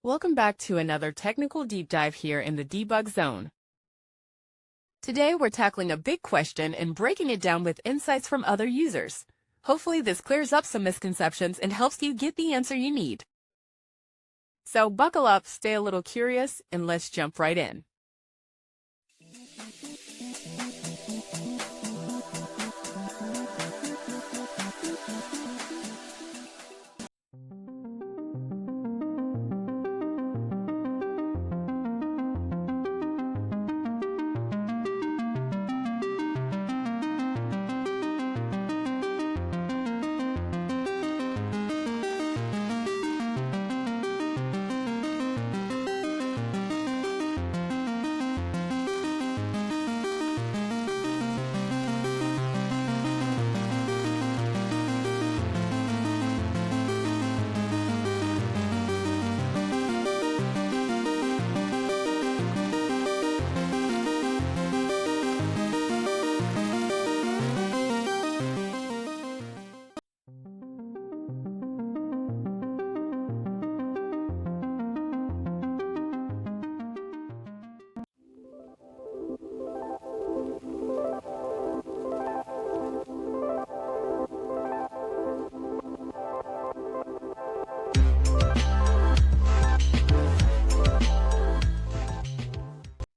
Welcome back to another technical deep dive here in the debug zone. Today we're tackling a big question and breaking it down with insights from other users. Hopefully this clears up some misconceptions and helps you get the answer you need. So buckle up, stay a little curious, and let's jump right in.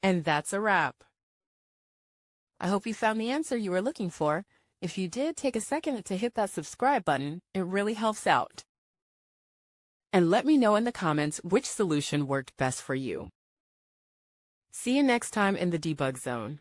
And that's a wrap. I hope you found the answer you were looking for. If you did, take a second to hit that subscribe button. It really helps out. And let me know in the comments which solution worked best for you. See you next time in the debug zone.